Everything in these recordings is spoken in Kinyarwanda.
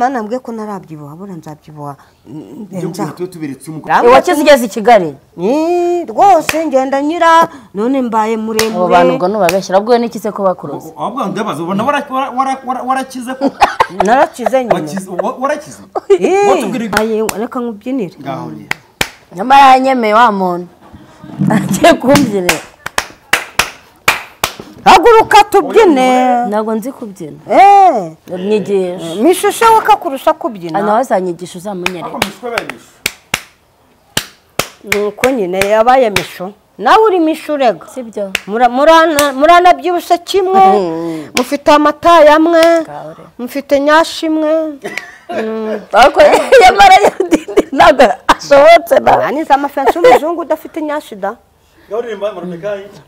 Mana mbwe ko narabyibuha bura nzabyibuha nza tuberetse wakize igeze I Kigali rwose ngenda nyira none mbaye muremure abo bantu ngo nubabeshyira bwo n'iki se ko bakuroze ahubwo ndabaza ubona warakize ko narakize nyine warakize reka nkubyinire nyamara yanyemeye wa muntu agiye kumbyinira haguruka tubyine ntago nzi kubyina nyigisha mishusho wakakurusha kubyina nawe azanyigisha uzamunyereka nuko nyine yabaye misho nawe uri mishurega sibyo murana byibushe kimwe mufite amata yamwe mufite nyashi imwe ariko yamara yadindi ntago ashobotse na niza amafensi umuzungu udafite nyashi da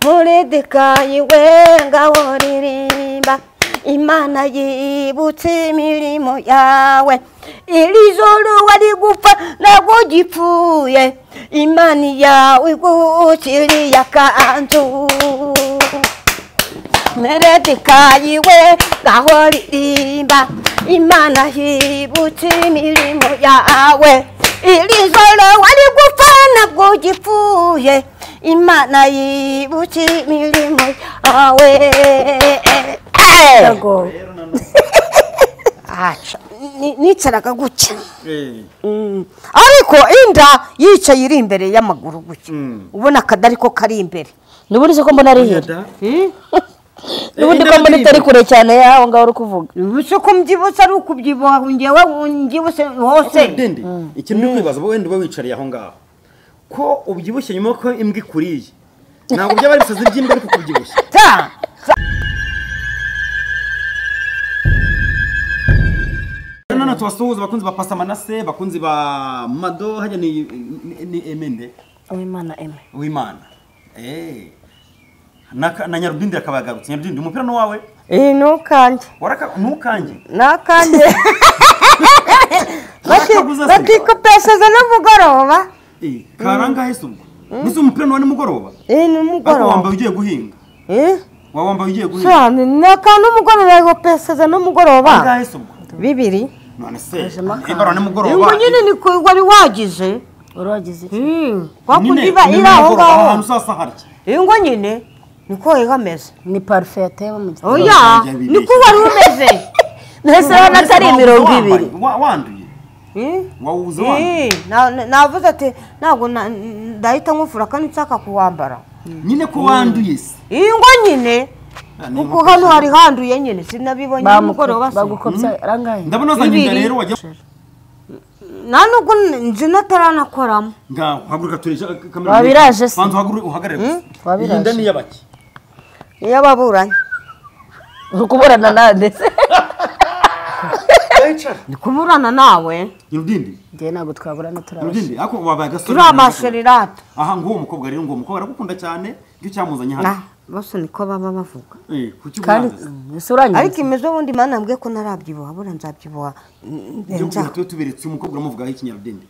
Muridikayi we ngaho ririmba Imana yibutse imirimo yawe iri joro wari gupfa ntabwo gipfuye Imana yawe igukiriye akanzu Muridikayi we ngaho ririmba Imana yibutse imirimo yawe iri joro wari gupfa ntabwo gipfuye Imana yibutse imirimo yawe nicaraga gutya ariko inda yicaye iri imbere y'amaguru gutya ubona akadari ko kari imbere nubundi se ko mbona ari hera nubundi ko mbona itari kure cyane yaho ngaho uri kuvuga ubuso ko mbyibutse ari ukubyibuha ngewe ngyibutse hose ikintu ndi kwibaza bo wenda wicariye aho ngaho ko ubyibushye nyuma ko imbwa ikuriye ntabwo byaba ari bisazi by'imbere kuko ubyibushye nana twasuhuza bakunzi ba Pasta Manase bakunzi ba Mado hajya ni Emende Uwimana na Nyarudindi akabagarutse Nyarudindi umupira no wawe nukanje nukanje nakanje bakikopeseza n'umugoroba karanga hesu nizo umupira no nimugoroba nimugoroba wambaye ugiye guhinga wambaye ugiye guhinga cyane nakana umugoroba yagopeseza n'umugoroba ngahe hesu bibiri none se ibara nimugoroba ngo nyine ni ko wari wagize uragize wakudiba iraho ngaho ahantu sasa harya ngo nyine niko yigameze ni parfait yatewe mu gitabo oya niko wari umeze nese natari 200 wanduye wawuze navuze ati ntabwo ndahita nkufura kandi nshaka kuwambara nyine ko wanduye se ngo nyine kuko hano hari handuye nyine sinabibonye umugoroba bagukopsa rangaye ndabona zanyinda rero wajya nanugo nzi nataranakoramo ngaho haguruka turisha kamera wabiraje se banza uhagarare wabiraje inda ni yabaki yababuranye ukuburana nande ni kuburana nawe Nyarudindi ngiye nago twaburana turabasha Nyarudindi ako wabaye gasore turamasherirato aha ngo uwo mukobwa rero ngo umukobwa aragukunda cyane cyo cyamuzanye hano bose niko baba bavuga kuki kandi usuranye ariko imezo ubundi mana mbwe ko narabyibuha bura nzabyibuha nza tuberetse umukobwa umuvugaho ikinyarudindi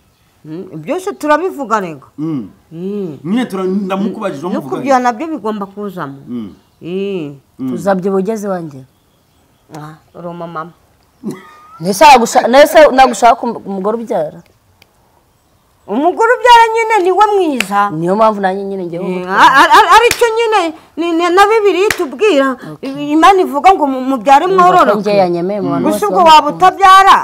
byose turabivuga rega nyine ndamukubajije umuvuga kubyana nabyo bigomba kuzamo tuzabyibuha ugeze wanjye roma mama nese nagushaka umugore ubyara umugore ubyara nyine niwe mwiza niyo mpamvu nanjye nyine ngewe aricyo nyine na bibiri tubwira Imana ivuga ngo mubyare mwororoke ngiye yanyemeye mu bantu bose ubwo waba utabyara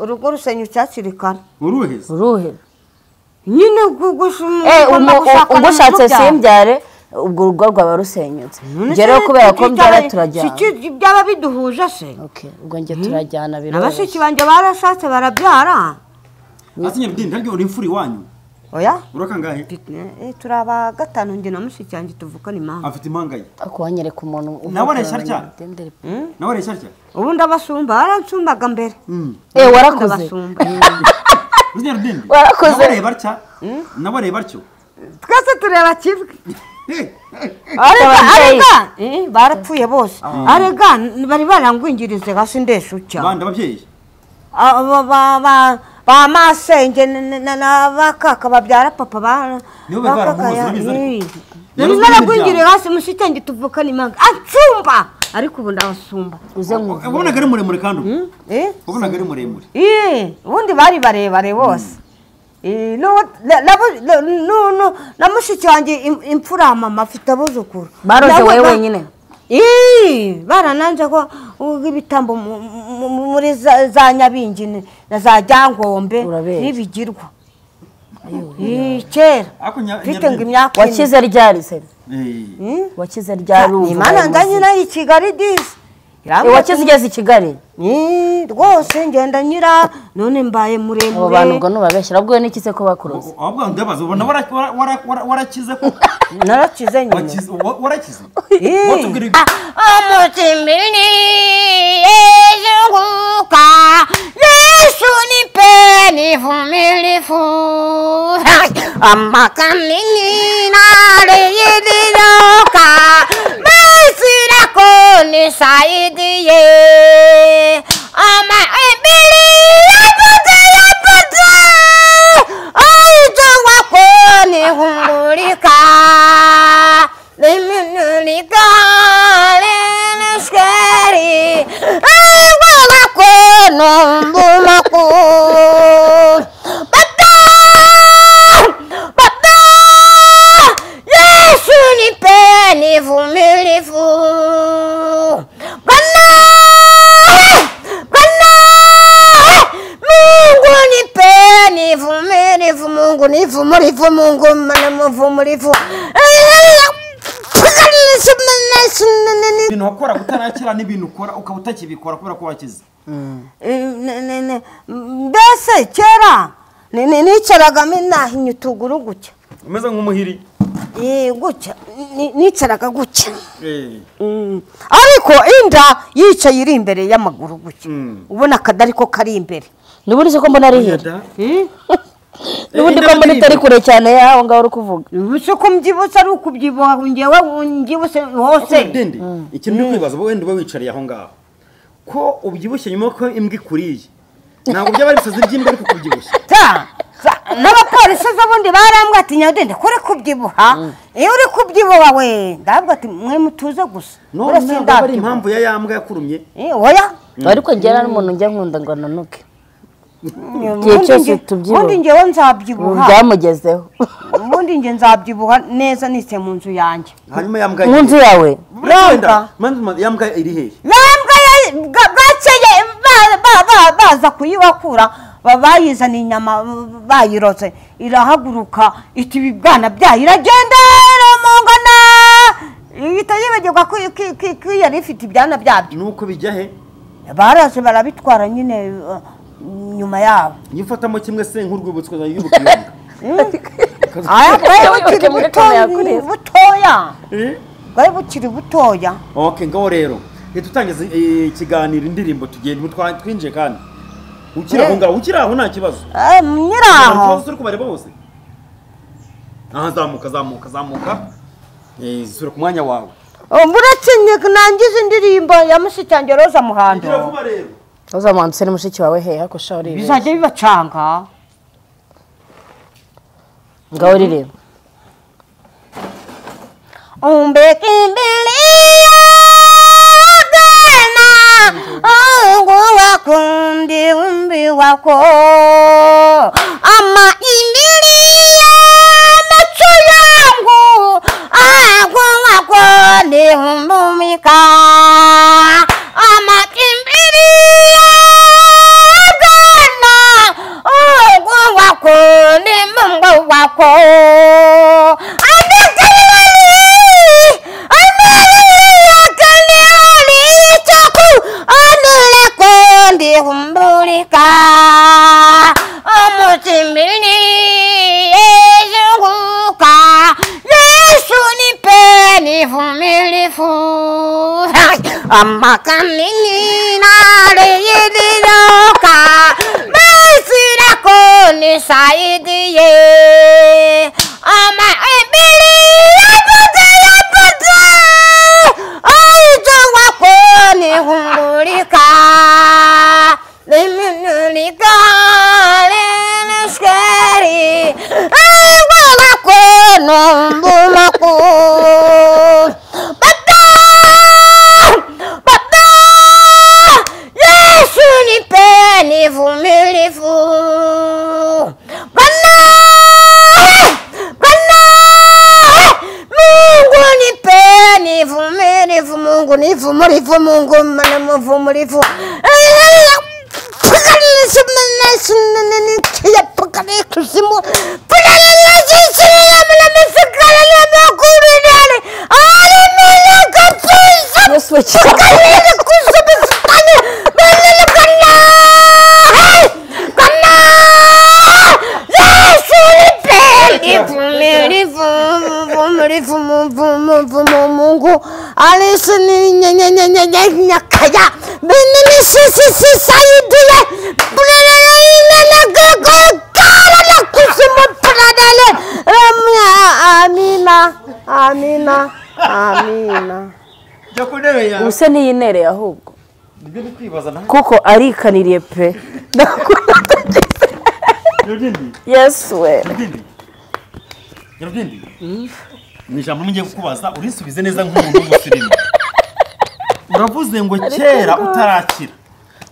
urugo rusenyutse hakiri kare uruhe nyine ugushatse simbyare ubwo rugo rwaba rusenyutse rero kubera ko byara turajyana byaba biduhuje se ubwo nge turajyana biro abashiki banjye barashatse barabyara Nyarudindi ntabwo uri imfuri wanyu oya urakangahe turaba gatanu nge na mushiki wanjye tuvukana impanga afite impanga ye ako wanyereka umuntu naboresha atya naboresha atya ubundi abasumba baransumbaga mbere warakoze Nyarudindi warakoze naboreba atya naboreba atyo twese tureba kimwe arega barapfuye bose arega bari barangwingirize hasi ndeshucya banda ababyeyi ba masenge na bakaka babyara papa bakaka nari naragwingiriye hasi mushitenge tuvukana impanga acumba ariko ubu ndabasumba uze nkuvuge ubonaga ari muremure kandi ubonaga ari muremure ubundi bari barebare bose na mushiki wanjye imfura mama afite abuzukuru baroze wowe wenyine barananje ko ibitambo muri za Nyabingi na za Ryangombe n'ibigirwa kera mfite ngo imyaka wakize ryari se wakize ryari Imana ndanye nayo i Kigali disi wakize ugeze i Kigali rwose ngenda nyira none mbaye muremure abo bantu ubwo nubabeshyira ubwo n'iki se ko bakuroze ahubwo ndabaza ubona warakize ko narakize nyine warakize umutimini yezunguka Yesu nipeni vumilifu amakamini naliyediloka mesirako nisaidiye ama ebili yapata aitowako nihungulika liminulika leneskeri aiwalako nombumako Baba Yesu nipeni vumilifu Bwana Mungu nipeni vumilifu Mungu nivumilifu Mungu mvumilifu ibintu wakora utarakira n'ibintu ukora ukaba utakibikora kubera ko wakize mbese kera nicaragamo nahinya utuguru gutya umeze nk'umuhiri gutya nicaraga gutya ariko inda yicaye iri imbere y'amaguru gutya ubona akadari ko kari imbere n'ubundi se ko mbona ari hera n'ubundi ko mbona itari kure cyane yaho ngaho uri kuvuga ubuse ko mbyibutse ari ukubyibuha ngewe ngyibuse hose ikintu uri kwibaza wenda uba wicariye aho ngaho ko ubyibushye nyuma ko imbwa ikuriye ntabwo byaba ari ibisazi by'imbwa ariko kubyibushye n'abapolisi z'ubundi barambwa ati nyadende kuri kubyibuha iyo uri kubyibuha we ndabwo ati mwe mutuze gusa none ntabwo ari impamvu ya yambwa yakurumye oya ariko ngera n'umuntu njya nkunda ngo nanuke igihe cyose tubyibuha ubundi ngewe nzabyibuha byamugezeho ubundi nge nzabyibuha neza nise mu nzu yanjye hanyuma yambwa mu nzu yawe yambwa iri hehe yambwa gakeye baza kuyibakura bayizana inyama bayiroze irahaguruka iti ibibwana byayo iragendera mu ngana ihita yibagirwa ko yari ifite ibyana byabyo nuko bijya he baraje barabitwara nyine nyuma yabo iyo ufatamo kimwe se nk'urwibutso y'ubuka butoya bari bukiri butoya ngaho rero tutangiza ikiganiro indirimbo tugenda twinjiye kandi ukiri aho nta kibazo nyiraho turi kubareba bose zamuka zisura ku mwanya wawe buratinye nangize indirimbo ya mushiki Roza Muhando Roza Muhando se ni mushiki wawe he hako shawuri bizajya bibacanga ngaho rireba kundi umbi wako ama imilia macho yangu wako ni humbumika ama kimbilia gana wako ni Mungu wako humbulika umutimini yezunguka Yesu nipeni vumilifu amakamini naliyediloka mesirako nisaidie ama ebili yapata aito wako nihumbulika liminulika leneskeri aiwalako nombumako Baba vumilivu. Mungu nipeni vumilivu, Mungu ni vumilivu, Mungu ni vumilivu. Mungu alisini nyakaya benini sisi sayidile amina. Use niyinereye ahubwo kuko arikaniriye pe. Yes we. Ni ijambo ngiye kukubaza urisubize neza nk'umuntu w'umusirimu. Uravuze ngo kera utarakira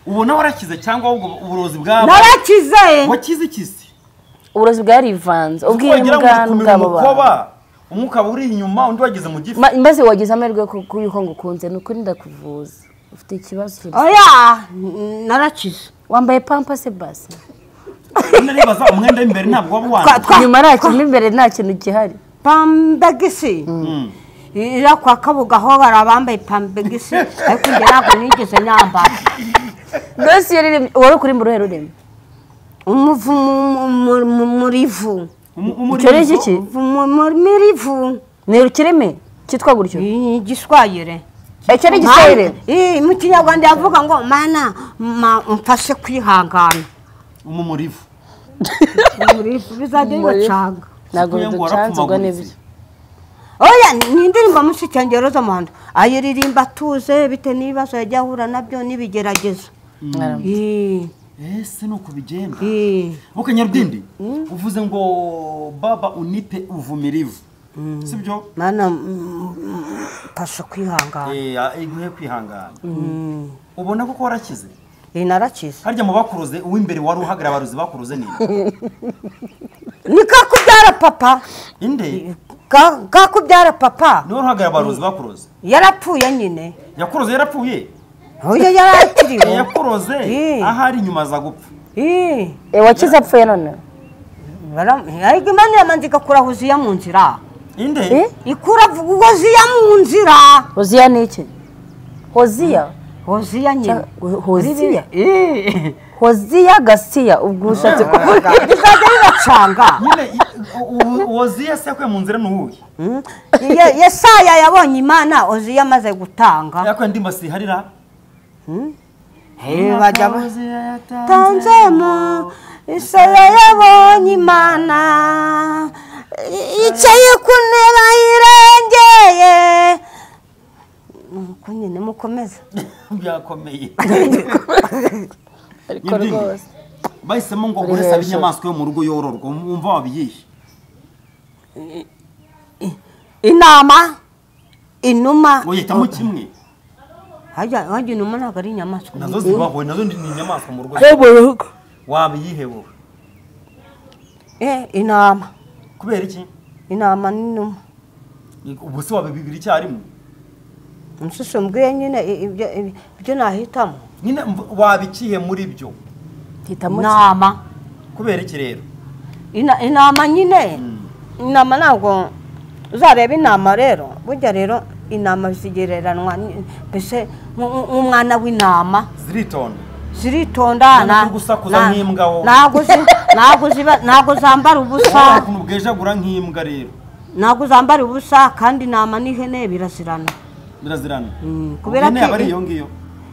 ubona warakize cyangwa ahubwo uburozi bwawe? Narakize. Wakize ikisi? Uburozi bwarivanze ubwiye mugabo ba umwuka uri inyuma undi wagize mu gifu. Maze wagize amerwe kuyuko ngukunze nuko ndakuvuza. Ufite ikibazo cyose? Oya narakize. Wambaye pampa se basi? Naribaza umwenda imbere ntabwo wabwanze. Nyuma arakintu imbere nta kintu gihari. Pambegisi. Ira kwa Kabuga ho barabambaye pambegisi ariko nge ntabwo nigeze nyambara. Nose yari wari kuri mu ruhero reme. Murivu. Cyari iki? Murivu. Ni rukireme cyitwa gutyo. Igiswayire. Cyari giswayire. Mu Kinyarwanda yavuga ngo mana mfashe kwihangana. Murivu. Murivu bizajya bibacanga. Nago ducanzwe n'ibyo. Oya ni indirimbo mushikengero z'amahanda ayiririmba tuze bite nibazo yajya ahura nabyo nibigerageza. Ese nuko bigenda. Uko Nyarudindi uvuze ngo baba unipe uvumirivu. Sibyo? Mana pasha kwihangana. Iguhe kwihangana. Ubona ko warakize? Narakize. Harya mu bakuruze uw'imbere wari uhagara abaruzi bakuruze ni? Nikakubyara papa. Inde? Kakubyara papa. Ni uhagara abaruzi bakuruze? Yarapfuye nyine. Yakuruze yarapfuye? Oya yarakiriwe. Yakuruze ahari inyuma za gupfa. Wakize apfuye none? Ariko Imana yamanzika kurahuziya mu nzira. Inde? Ikura Hoziya mu nzira. Hoziya ni iki? Hoziya? Hoziya nyine. Hoziya? Hoziya Gasiya ubwo ushatse kuvuga. Bizajya bibacanga. Nyine Hoziya se yakwe mu nzira n'uhuye. Yesaya yabonye Imana Hoziya amaze gutanga. Yakwe ndimba si harira. Bajya tanzemo Yesaya yabonye Imana yicaye ku ntebe irengeye. Nuko nyine mukomeza. Byakomeye. Ariko rwose bahisemo ngo uretse abinyamaswa yo mu rugo yororwa umva wabiyihe? Inama, inuma. Uyitamo kimwe. Hajya inuma ntabwo ari inyamaswa. Nazo zibaho nazo ni inyamaswa mu rugo. Wabiyihe wowe? Inama. Kubera iki? Inama n'inuma. Ubu se wabibibira icyarimwe? Nshusho mbwiye nyine ibyo nahitamo. Nyine wabikihe muri byo? Hitamo Inama. Kubera iki rero? Inama nyine. Inama ntabwo uzareba inama rero. Burya rero inama bisigereranwa mbese umwana w'inama. Ziritonda gusakuza nk'imbwa wowe. Ntabwo zambara ubusa. Ukuntu bwejagura nk'imbwa rero. Ntabwo zambara ubusa kandi inama n'ihene birazirana. Kubera ko yabari iyo ngiyo.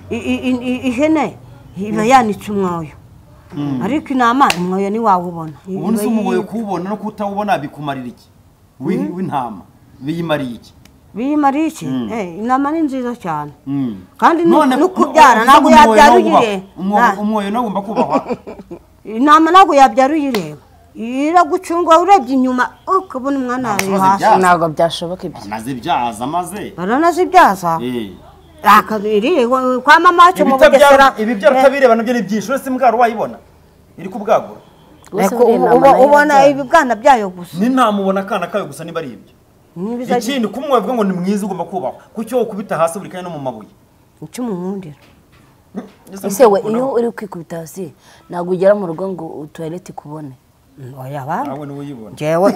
Ihene iba yanitse umwoyo. Ariko inama umwoyo ni wawubona. Ubu nse umwoyo kuwubona no kutawubona bikumarira iki? W'intama biyimariye iki? Biyimariye iki? Inama ni nziza cyane. Kandi no kubyara ntabwo yabyara uyireba. Umwoyo nawe ugomba kubahwa. Inama ntabwo yabyara uyireba. Iragucunga urebye inyuma ukabona umwana ari hasi. Ntabwo byashoboka ibyo. Banazibyaza maze. Baranazibyaza. akabiri kwa mama wacu mu Bugesera ibi byaro tabireba nabyo ni byinshi uretse imbwa wayibona iri kubwagura ubona ibibwana byayo gusa ni ntamubona kana kayo gusa niba ari ibyo ikindi kumwe bavuga ngo ni mwiza ugomba kubaho kucyo ukubita hasi buri kanya no mu mabuye icyo mumundira ese we iyo uri kwikubita hasi ntabwo ugera mu rugo ngo toilette kubone oya bana nawe ni uyibona jewe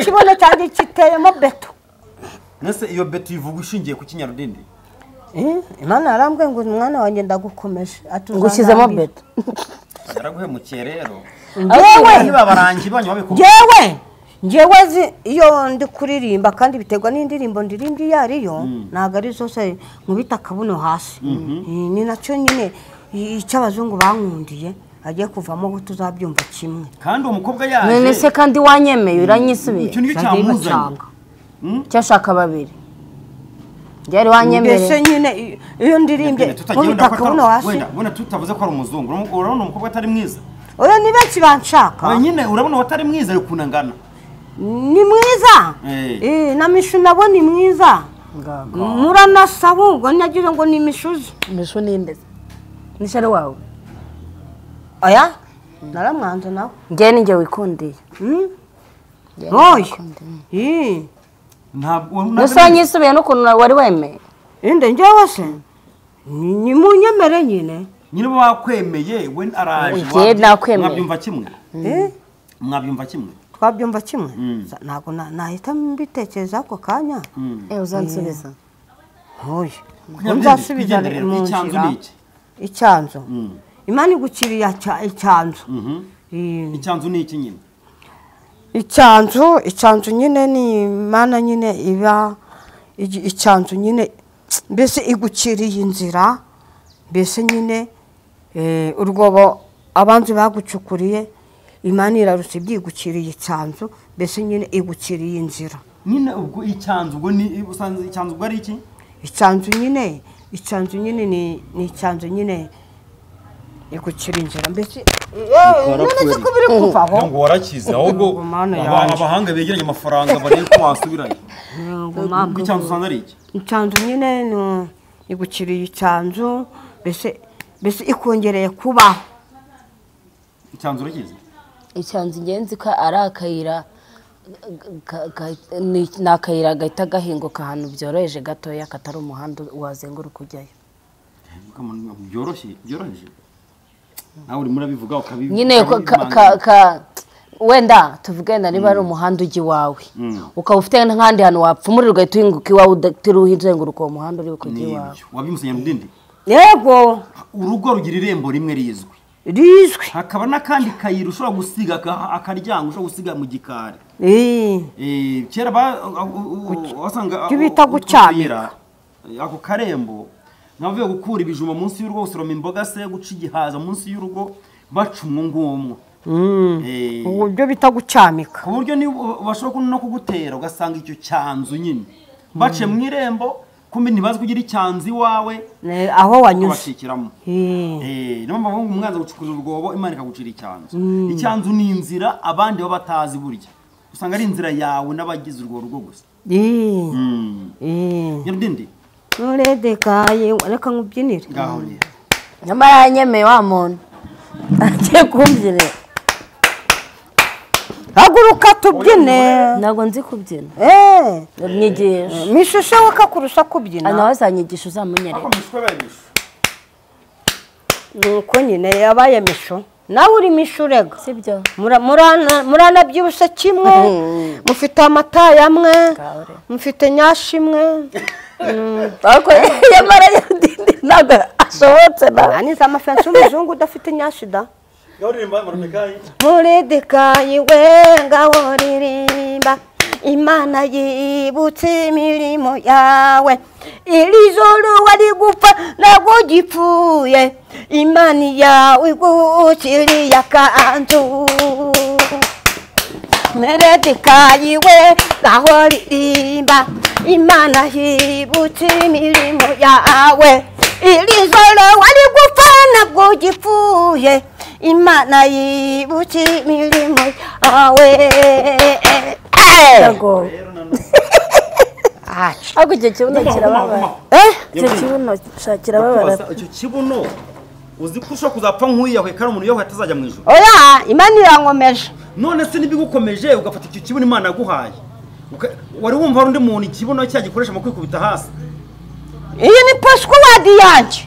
kibone cyane kiteyemo beto nese iyo beto ivuga ishingiye ku kinyarudindi Imana yarambwiye ngo umwana wanjye ndagukomeje ngushyizemo beto yaraguhemukiye rero jewe babarangi banyu babiko Njyewe iyo ndi kuririmba kandi biterwa n'indirimbo ndirimbi yariyo naga ari zose nkubita kabuno hasi ni nacyo nyine icy'abazungu bankundiye agiye kuvamo ngo tuzabyumva kimwe kandi uwo mukobwa yaje none se kandi wanyemeye uranyisubiye icyo nicyo cyamuzanye cyashaka babiri byari wanyemeye mbese nyine iyo ndirimbye nkubita kabuno hasi wenda tutavuze ko ari umuzungu urabona umukobwa atari mwiza oya ni benshi banshaka nyine urabona watari mwiza ari kunangana ni mwiza na mishu nabo ni mwiza muranasaba ubwo nagira ngo ni mishuzi mishu ninde nishare wawe oya naramwanze nawe njye ni njye wikundiye oya nusanyisubiye n'ukuntu wari wemeye inde njyewe se ni munyemere nyine nyine wakwemeye we araje mwabyumva kimwe mwabyumva kimwe twabyumva kimwe ntabwo nahita mbitekereza ako kanya uzansubiza oya nzasubiza mu nzira icyanzu Imana igukiriye icyanzu icyanzu ni iki nyine icyanzu nyine ni Imana nyine iba icyanzu nyine mbese igukiriye inzira mbese nyine urwobo abanzi bagucukuriye Imana irarutse byigukiriye icyanzu mbese nyine igukiriye inzira nyine ubwo icyanzu ubwo ni usanze icyanzu ubwo ari iki icyanzu nyine ni icyanzu nyine igukira inzira mbese none se ko biri kuvaho ngo warakize ahubwo abahanga begeranye amafaranga barebe ko wasubiranye icyanzu usanze ari iki icyanzu nyine igukiriye icyanzu mbese ikongereye kubaho icyanzu urakize icyanzu ingenzi ko ari akayira ni akayira gahita gahinguka ahantu byoroheje gatoya katari umuhanda wazenguruka ujyayo byoroshye nawe urimo urabivuga ukabivuga nyine wenda tuvugenda niba ari umuhanda ujya iwawe ukaba ufite n'ahandi hantu wapfumurira ugahita uhinguka iwawe utiriwe uzenguruka uwo muhanda uri kujya iwawe wabimusenya mudindi yego urugo rugira irembo rimwe rizwi hakaba n'akandi kayira ushobora gusiga akaryango ushobora gusiga mu gikari kera wasanga bita gucamira ako karembo navuye gukura ibijumba munsi y'urugo usoroma imboga se guca igihaza munsi y'urugo baca umwungumwo uburyo bita gucamika ku buryo bashobora no kugutera ugasanga icyo cyanzu nyine bace mu irembo kumbe ntibazi kugira icyanzu iwawe aho wanyuze bashikiramo niyo mpamvu umwanzi gucukuza urwobo Imana ikagucira icyanzu icyanzu ni inzira abandi baba batazi burya usanga ari inzira yawe n'abagize urwo rugo gusa nyarudindi nuredekaye reka nkubyinire ngaho rero nyamara yanyemeye wa muntu agiye kumbyinira haguruka tubyine ntabwo nzi kubyina nyigisha mishusho wakakurusha kubyina nawe azanyigisha uzamunyerera nuko nyine yabaye misho nawe uri misho urega sibyo muranabyibushye kimwe mufite amata amwe mufite nyashi imwe ariko yamara ntabwo ashobotse nawe ni za mafensi y'umuzungu udafite nyashi da muredekayi we ngaho ririmba Imana yibutse imirimo yawe iri joro wari gupfa ntabwo gipfuye Imana yawe igukiriye akanzu muredekayi we ngaho ririmba Imana yibutse imirimo yawe iri joro wari gupfa ntabwo gipfuye Imana yibutse imirimo yawe ariko icyo kibuno kirababara icyo kibuno kirababara icyo kibuno uzi ko ushobora kuzapfa nk'uyiyahuye kandi umuntu yiyahuye atazajya mu ijuru oya imana irankomeje none se nibigukomeje ugafata icyo kibuno imana yaguhaye wari wumva hari undi muntu ikibuno cya gikoresha mu kwikubita hasi iyi ni pasikuwadi yanjye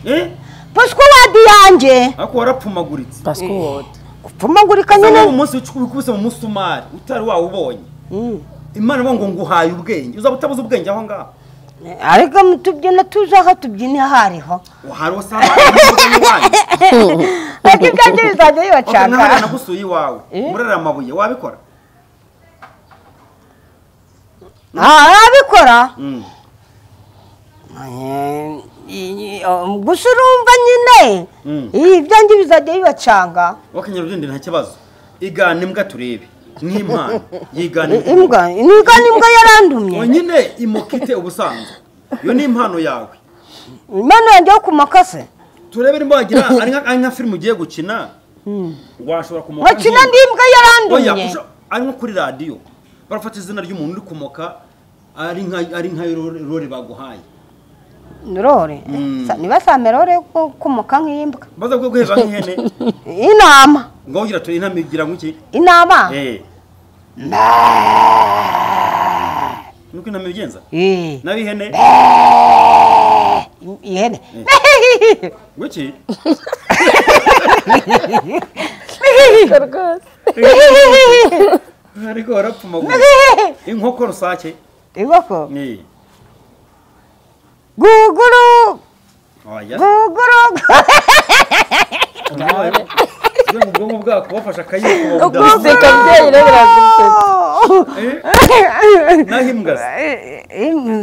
pasikuwadi yanjye ariko warapfumaguritse pasikuwadi gupfumagurika nyine umunsi wikubise mu musumari utari wawubonye imana ivuga ngo nguhaye ubwenge uzaba utabuze ubwenge aho ngaho ariko tubyina tuzi aho tubyina hariho hariho saa iwanyu ariko ibyanjye bizajya bibacanga nk'ahari nagusuye iwawe murara amabuye wabikora arabikora gusa urumva nyine ibyanjye bizajya bibacanga wakanyarudende nta kibazo igana imbwa turebe nk'impano yigana imbwa yarandumye nyine imukite ubusanzwe iyo ni impano yawe impano yanjye yo kumaka se turebe nimba wagira ari nka filime ugiye gukina washobora kumoka wakina ndi imbwa yarandumye ari nko kuri radiyo barafata izina ry'umuntu uri kumoka ari nka rore baguhaye rore niba same rore kumoka nk'imbwa baza guheba nk'ihene inama ngo ugira turi intama igira nk'iki inama nuko intama ibigenza nabi ihene ihene wiki ariko warapfumagura inkoko rusake inkoko guguru guguru ubwonko bwako bafashe akayiko guseka byeyi rero biraguseka naho imbwa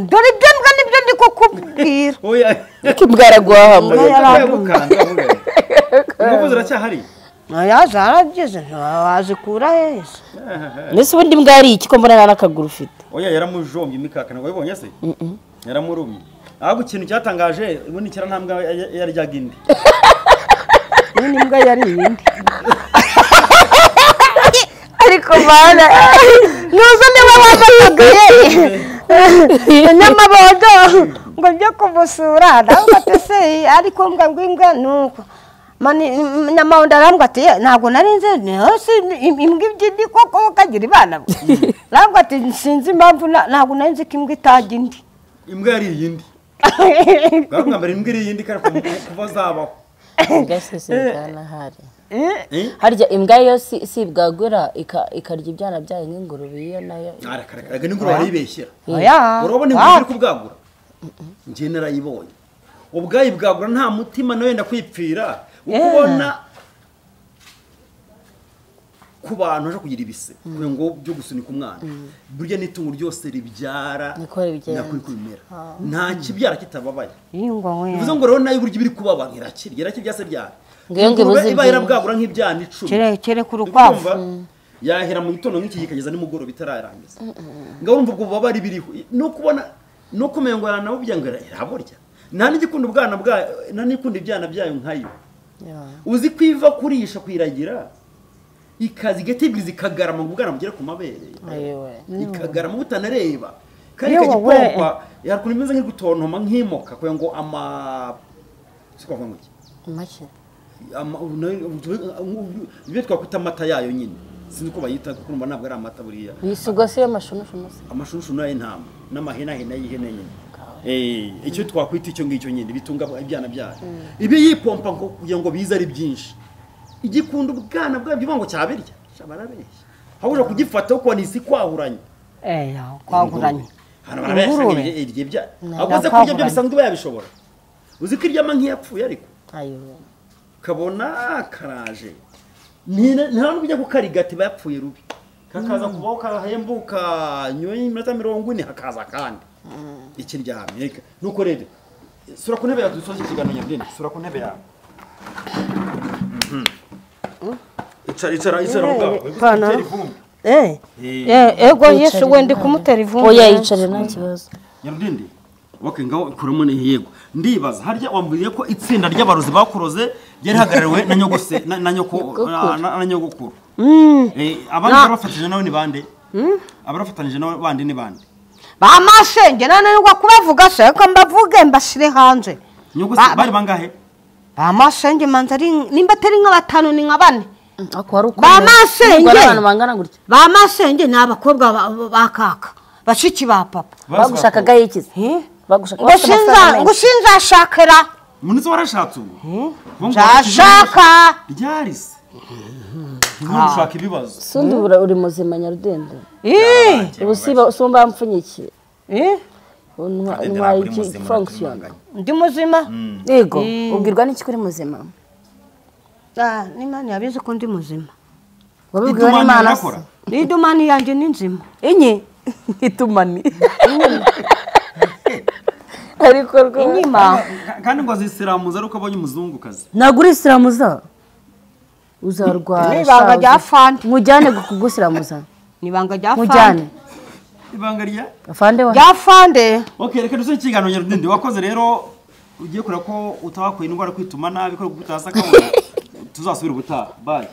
dore ibyo mbwa nibyo ndi kukubwira imbwa araguhahamura inkoko ziracyahari zarageze wazikura heza mbese ubundi mbwa yari iki ko mbona nta n'akaguru ufite oya yaramujombye imikaka ntabwo wabibonye se yaramurumye ahubwo ikintu cyatangaje ubundi kera nta mbwa yaryaga indi nini imbwa yari iyindi ariko bana nuzo niba wambaye nyamabodo ngo njye kumusura ndavuga ati se ariko mbwa imbwa nuko nyamabodo arambwa ati ntabwo nari nzi imbwa ibyindi koko ukagira ibana arambwa ati sinzi impamvu ntabwo nari nzi ko imbwa itajya indi imbwa yari iyindi bwa mbere imbwa iri iyindi kandi kuva zabaho imbwa se sinzanahari harya imbwa yo si ibwagura ikarya ibyana byayo nk'ingurube iyo nayo arakaraka n'ingurube arayibeshyera urabona ingurube iri kubwagura njye narayibonye ubwayibwagura nta mutima nawe wenda kwipfira ukubona ku bantu aje kugira ibise kugira ngo byo gusunika umwana burya n'itungo ryose ribyara niko bimera nta kibyara kitababaye bivuze ngo rero nayo burya ibiri kubaba ntirakirya byase byara iba yarabwagura nk'ibyana 10 kere ku rukwavu yahera mu gitondo nk'iki gikageza nimugoroba bitararangiza ngaho urumva ubwo baba ari biriho no kubona no kumenya ngo nawe byangara iraborya nta n'igikunda ubwana bwa nta n'ikunda ibyana byayo nkayo uzi kwiva kurisha kwiragira ikazi gatibiriza ikagarama ngo ubwana bugere ku mabere ikagarama butanareba kandi kagipompa yakuna imeze nk'igutontoma nk'imoka kugira ngo siko vuga iki make ibyo twakwita amata yayo nyine sinzi ko bayita kuko urumva ntabwo ari amata buriya yisugwa se y'amashunushunu amashunushunu y'intama n'amahenahena y'ihene nyine icyo twakwita icyo ngicyo nyine bitunga ibyana byayo ibi yipompa kugira ngo bize ari byinshi igikunda ubwana bwabyo ngo cyabirya shabarabeshya ahuje kugifata uko nisi kwahuranye kwahuranye hano barabeshya irye bya akoze kurya byo bisanzwe bayabishobora uzi ko iryama nk'iyapfuye ariko kabona karaje nta n'ubujya kukarigati bayapfuye rubi kakaza kubaho kahembuka nyuma y'iminota 40 hakaza kandi ikiryamye nuko rero sura ku ntebe yawe dusoje ikiganiro nyabwenge sura ku ntebe yawe icara ubwawe ego yesu wende kumutera ivumbi oya yicare nta kibazo nyarudindi ngaho kuramo ni yego ndibaza harya wambwiye ko itsinda ry'abarozi bakuroze ryari hagarariwe na nyogose na nyogokuru abandi barafatije nawe ni bande abarafatanyije nawe bandi ni bande ba masenge nananirwa kubavuga se ko mbavuge mbashire hanze nyoko se bari bangahe ba masenge manza ari nimba atari nka 5 ni nka 4 akora uko ba masenge abantu bangana gutya ba masenge ni abakobwa ba kaka bashiki ba papa bagushakaga yikize bagushaka ngo sinzashakira munizo warashatse ubu nzashaka ryarise ntushaka ibibazo sundi uri muzima nyarudende ubusiba usumba mpfunyikiye ntwaye iki function ndi muzima yego ubwirwa n'iki kuri muzima n'Imana yabize ko ndi muzima wabibwiwe n'Imana idumani yanjye ni nzima inyi itumani ariko inyima kandi ngo azisiramuza ari uko abonye umuzungukazi ntabwo uri isiramuza uzarwara ibanga rya fande mujyane kugusiramuza ibanga rya mujyane fande ibanga rya afande wa rya fande okay reka duse ikiganiro nyarudende wakoze rero ugiye kura ko utabakuye indwara kwituma nabi ko gutasa kabona tuzasubira ubutaha bye